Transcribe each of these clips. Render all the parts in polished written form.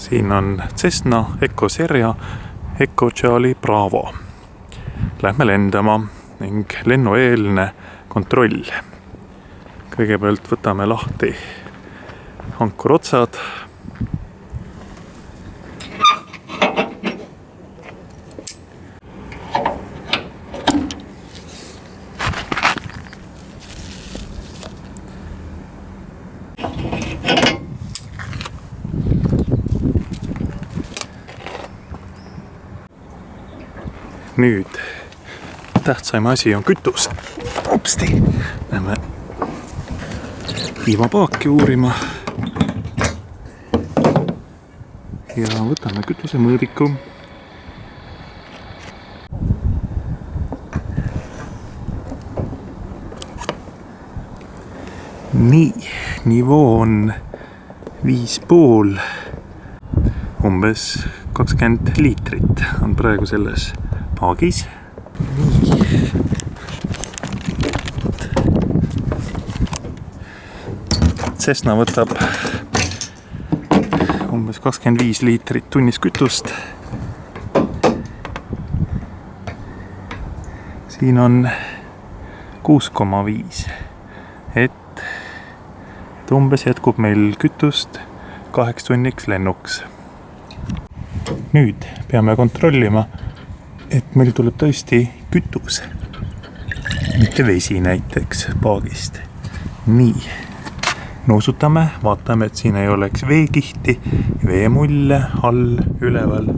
Siin on Cessna Eco Seria Eco Charlie Bravo. Lähme lendama ning lennueelne kontroll. Kõigepealt võtame lahti ankurotsad. Nüüd tähtsaim asi on kütus. Opsti! Lähme liivapaaki uurima. Ja võtame kütuse mõõdiku. Nii, nivoo on 5,5. Umbes 20 liitrit on praegu selles paagis. Cessna võtab umbes 25 liitrit tunnis kütust. Siin on 6,5. Et umbes jätkub meil kütust 8 tunniks lennuks. Nüüd peame kontrollima, et meil tuleb tõesti kütus, mitte vesi näiteks paagist. Nii, nuusutame, vaatame, et siin ei oleks veekihti, veemulle, all, üleval.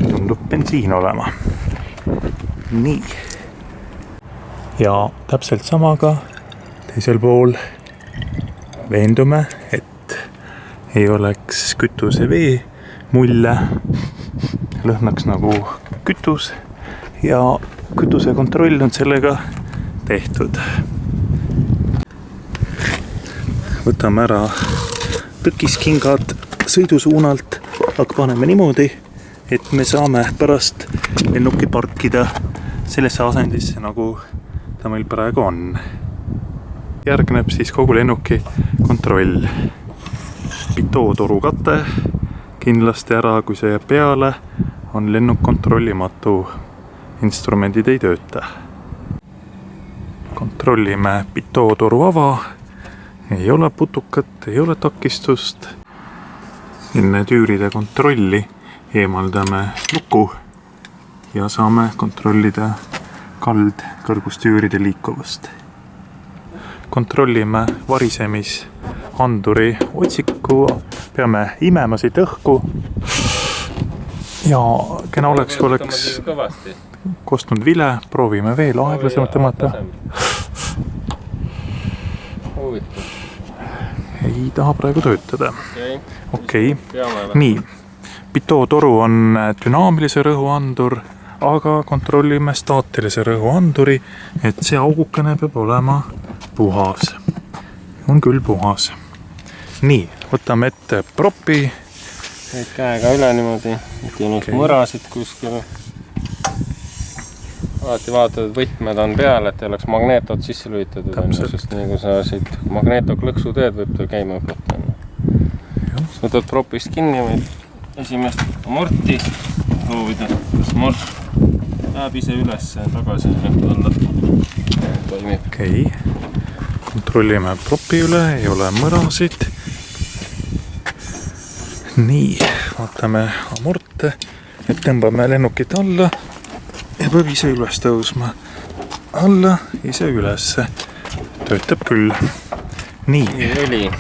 Tundub bensiin olema. Nii. Ja täpselt samaga teisel pool veendume, et ei oleks kütuse vee mulle. Lõhnaks nagu kütus ja kütuse kontroll on sellega tehtud. Võtame ära tõkiskingad sõidusuunalt, aga paneme niimoodi, et me saame pärast lennuki parkida sellesse asendisse, nagu ta meil praegu on. Järgneb siis kogu lennuki kontroll. Pitootoru kate kindlasti ära, kui see jääb peale, on lennuk kontrollimatu. Instrumendid ei tööta. Kontrollime pitootoru ava. Ei ole putukat, ei ole takistust. Enne tüüride kontrolli eemaldame luku ja saame kontrollida kaldkõrgustüüride liikuvust. Kontrollime varisemisanduri otsiku. Peame imema siit õhku. Ja kena oleks, kui oleks kostnud vile. Proovime veel aeglasemalt tõmmata. Ei taha praegu töötada. Okei. Nii. Pitootoru on dünaamilise rõhuandur, aga kontrollime staatilise rõhuanduri, et see augukene peab olema puhas. On küll puhas. Nii, võtame ette propi. Teed käega üle niimoodi, et ei oleks mõrasid kuskil. Alati vaatad, et võtmed on peal, et ei oleks magneetot sisse lülitatud. Sest nii kui sa siit magneetoklõksu teed, võib ta käima hüpata. Võtad propist kinni või esimest amorti proovida, kas mort läheb ise üles tagasi alla. Toimib. Okei. Kontrollime propi üle, ei ole mõrasid. Nii, vaatame amorte, et tõmbame lennukit alla ja peab ise üles tõusma. Alla, ise ülesse. Töötab küll. Nii.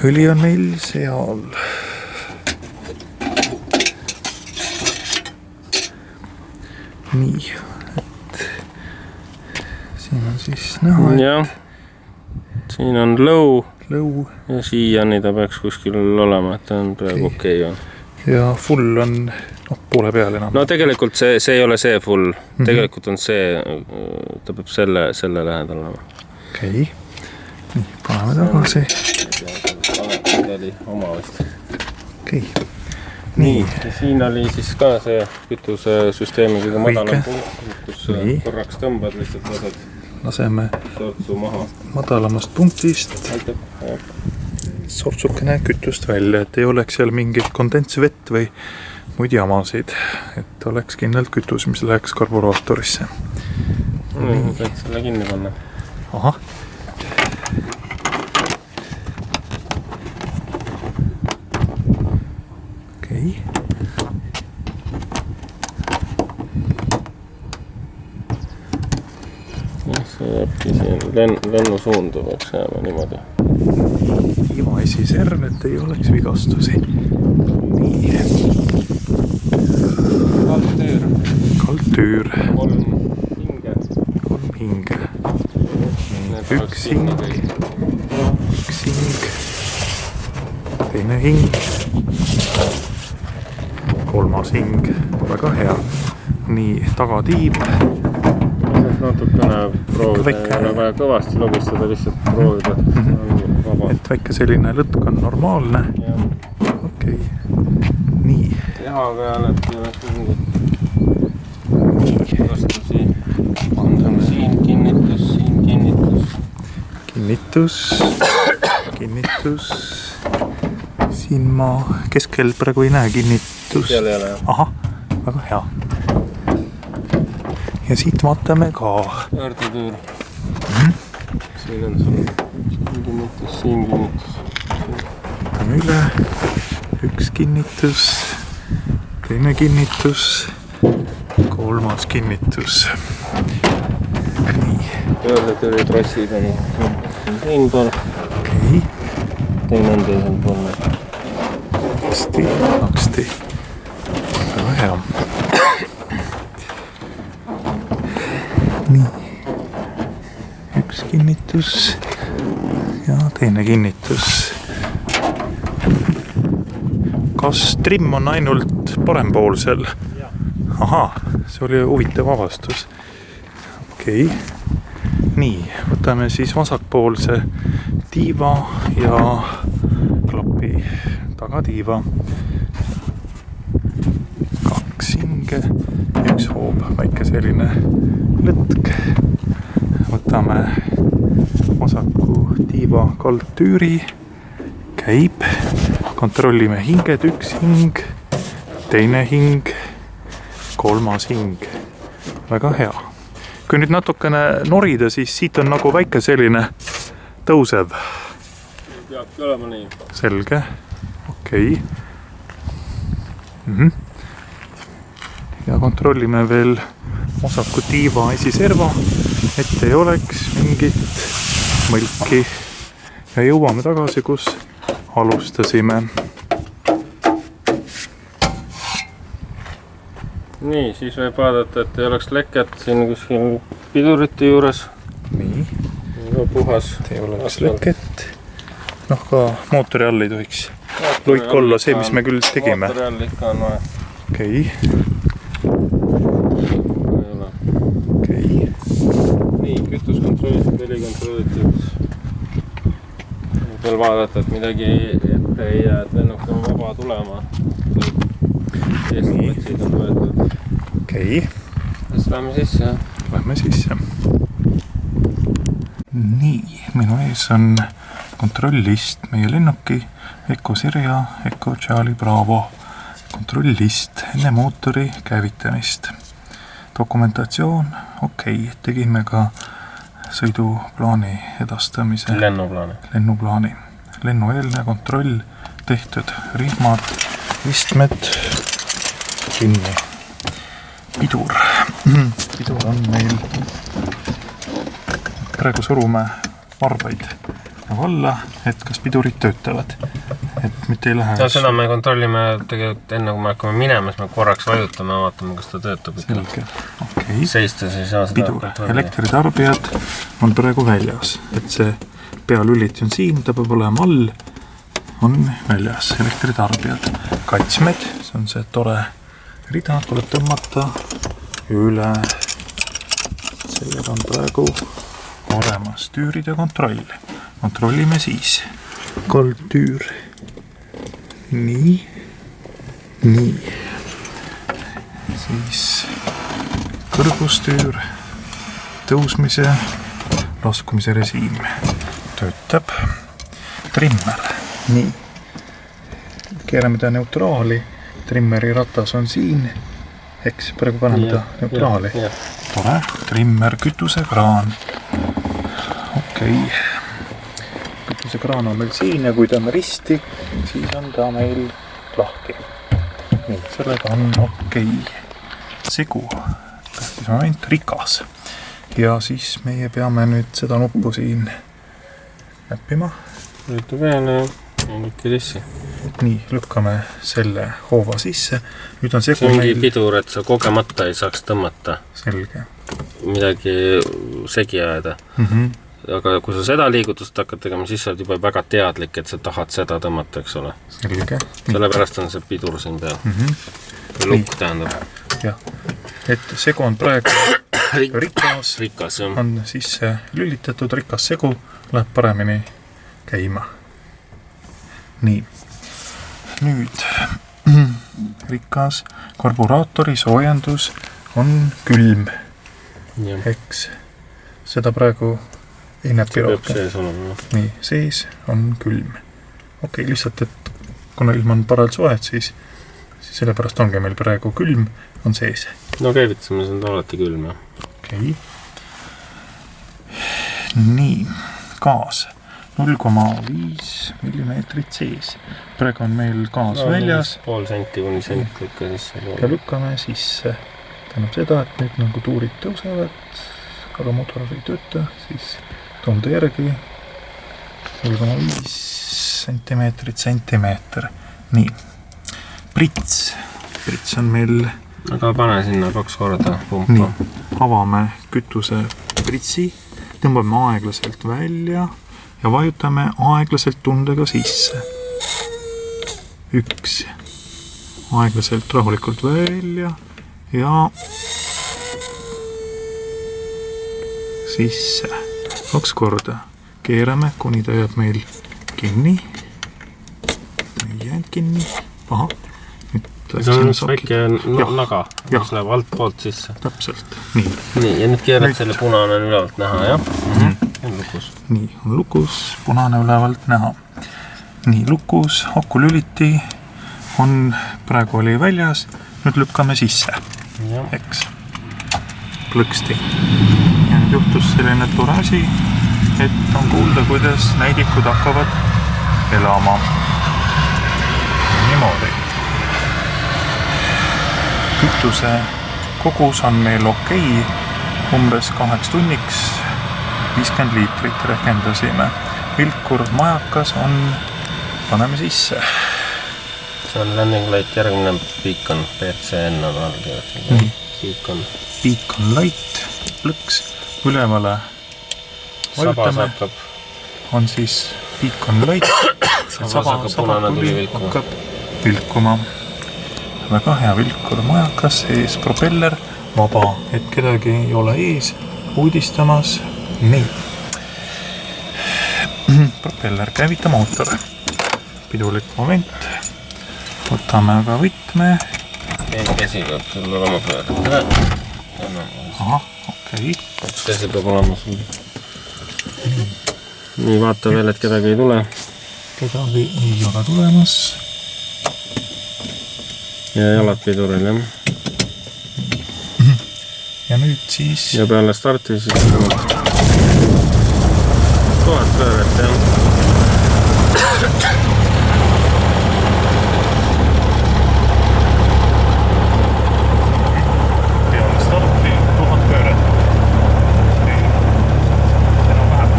Õli on meil seal. Nii, et siin on siis näha, et... Ja, siin on lõu. Ja siiani ta peaks kuskil olema, et ta on praegu okei on. Ja full on poole peal enam. No tegelikult see ei ole see full. Tegelikult on see, ta peab selle lähedal olema. Okei. Nii, paneme tagasi. Oli oma vast. Okei. Nii. Ja siin oli siis ka see kütusesüsteemi kõige madalam punkt, kus korraks tõmbad, lihtsalt lased laseme sortsu maha madalamast punktist. sortsukene kütust välja, et ei oleks seal mingit kondensvett või muid jamasid, et oleks kindlalt kütus, mis läheks karburaatorisse. Võid selle kinni panna. Ahah. Okei. See jääbki siin lennusuundu peaks jääma niimoodi. Tiiva esiserv, et ei oleks vigastusi. Nii. Kaldtüür. 3 hinge. 3 hinge. Üks hing. Teine hing. 3. hing. Väga hea. Nii, tagatiib. Natukene proovida, ei ole vaja kõvasti lobistada, lihtsalt proovida. Et väike selline lõtk on normaalne. Okei. Nii. Teha peal, et ei oleks mingit vastusi. Andame siin kinnitus, siin kinnitus. Kinnitus. Siin ma keskel praegu ei näe kinnitust. Seal ei ole. Ahah, väga hea. Ja siit vaatame ka. Pöördetüür. Siin on sul kinnitus, siin kinnitus. Võtame üle. Üks kinnitus. Teine kinnitus. 3. kinnitus. Nii. Pöördetüüri trossid on siin pool. Okei. Teine on teisel pool. Naksti. Väga hea. Nii. Üks kinnitus ja teine kinnitus. Kas trimm on ainult parempoolsel? Ahaa, see oli huvitav avastus. Okei. Nii, võtame siis vasakpoolse tiiva ja klapi tagatiiva. 2 hinge ja 1 hoob, väike selline lõtk. Võtame vasaku tiiva kaldtüüri, käib, kontrollime hinged, 1 hing, teine hing, 3. hing. Väga hea. Kui nüüd natukene norida, siis siit on nagu väike selline tõusev. Peabki olema nii. Selge. Okei. Ja kontrollime veel vasaku tiiva esiserva, et ei oleks mingit mõlki. Ja jõuame tagasi, kus alustasime. Nii, siis võib vaadata, et ei oleks leket siin kuskil pidurite juures. Nii. Puhas. Et ei oleks leket. Noh, ka mootori all ei tohiks luik olla see, mis me küll tegime. Mootori all ikka on vaja. Okei. Okei. Nii, kütus kontrollitud, veli kontrollitud. Veel vaadata, et midagi ette ei jää, et lennuk on vaba tulema. Eestplatsid on võetud. Okei. Siis läheme sisse. Lähme sisse. Nii, minu ees on kontrolllist meie lennuki Eco Seria, Eco Charlie Bravo. Kontrolllist enne mootori käivitamist. Dokumentatsioon, okei. Tegime ka sõiduplaani edastamise. Lennuplaani. Lennueelne kontroll tehtud. Rihmad, istmed, kinni. Pidur. Pidur on meil. Praegu surume varbaid alla, et kas pidurid töötavad. Et mitte ei lähe. Ja seda me kontrollime tegelikult enne, kui me hakkame minema, siis me korraks vajutame ja vaatame, kas ta töötab. Selge. Okei. Seistes ei saa seda pidur. Elektritarbijad on praegu väljas. Et see pealüliti on siin, ta peab olema all. On väljas. Elektritarbijad. Katsmed. See on see tore rida. Tuleb tõmmata üle. Sellega on praegu olemas tüürid ja kontroll. Kontrollime siis. Kaldtüür. Nii. Siis kõrgustüür. Tõusmise, laskumise režiim. Töötab. Trimmer. nii. Keerame ta neutraali. Trimmeri ratas on siin. Eks, praegu paneme ta neutraali. Tore. Trimmer kütusekraan. Okei. Kütusekraan on meil siin ja kui ta on risti, siis on ta meil lahti. Nii, sellega on okei. Segu. Tähtis moment. Rikas. Ja siis meie peame nüüd seda nuppu siin näppima. Lütta peale ja lükki sisse. Nii, lükkame selle hoova sisse. Nüüd on segu see ongi meil... pidur, et sa kogemata ei saaks tõmmata. Selge. Midagi segi ajada. Aga kui sa seda liigutust hakkad tegema, siis sa oled juba väga teadlik, et sa tahad seda tõmmata, eks ole. Selge. Sellepärast on see pidur siin peal. Lukk tähendab. Jah. Et segu on praegu rikas. Rikas, jah. On sisse lülitatud rikas segu. Läheb paremini käima. Nii. Nüüd rikas karburaatori soojendus on külm. Ja. Eks seda praegu ei näpi rohkem. Sees olema. Nii, sees on külm. Okei, lihtsalt, et kuna ilm on parajalt soe, siis sellepärast ongi meil praegu külm on sees. No käivitseme, see on alati külm. Okei. Nii, gaas 0,5 millimeetrit sees. Praegu on meil gaas väljas. Pool senti kuni sent lükka sisse. Ja lükkame sisse. Tähendab seda, et nüüd nagu tuurid tõusevad, aga motor ei tööta, siis toonda järgi 0,5 sentimeeter. Nii. Prits. Prits on meil... Aga pane sinna 2 korda pumpa. Nii. Avame kütuse pritsi, tõmbame aeglaselt välja ja vajutame aeglaselt tundega sisse. 1. Aeglaselt rahulikult välja ja sisse. 2 korda keerame, kuni ta jääb meil kinni. Ei jäänud kinni. Aha. See on üks väike naga, mis läheb alt poolt sisse. Täpselt. Nii. Nii, ja nüüd keerad selle punane on ülevalt näha, jah? On lukus. Nii, on lukus, punane ülevalt näha. Nii, lukus, aku lüliti on, praegu oli väljas, nüüd lükkame sisse. Eks. Plõksti. Ja nüüd juhtus selline tore asi, et on kuulda, kuidas näidikud hakkavad elama. Niimoodi. Kütuse kogus on meil okei, umbes 8 tunniks 50 liitrit rehkendasime. Vilkur majakas on, paneme sisse. See on Landing Light, järgmine Beacon, PCN on algirjad. Beacon Light, plõks, ülevale vajutame. On siis Beacon Light. Sabas hakkab punane tuli vilkuma. Hakkab vilkuma. Väga hea vilkur majakas, ees propeller, vaba, et kedagi ei ole ees, uudistamas. Nii. Propeller, käivita mootor. Pidulik moment. Võtame aga võtme. Käsi peab sul olema pöörata. Aha, okei. Käsi peab olema sul. Nii, vaata veel, et kedagi ei tule. Kedagi ei ole tulemas. Ja jalad piduril, jah. Ja nüüd siis... Ja peale starti siis... 1000 pööret, jah. Peale starti 1000 pööret. Enam vähem.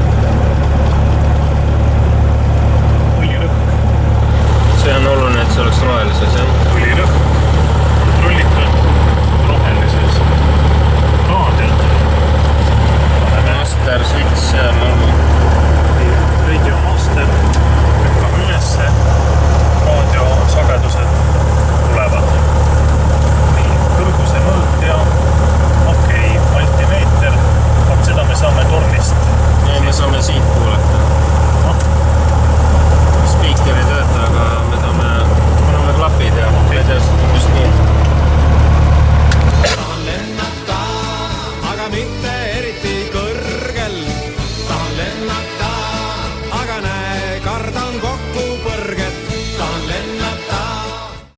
Õlirõhk. See on oluline, et see oleks rohelises, jah. Õlirõhk. Rullitud rohelises. Raadel. Master switch seal on. Radio master. Lükkame üles. nagu põrget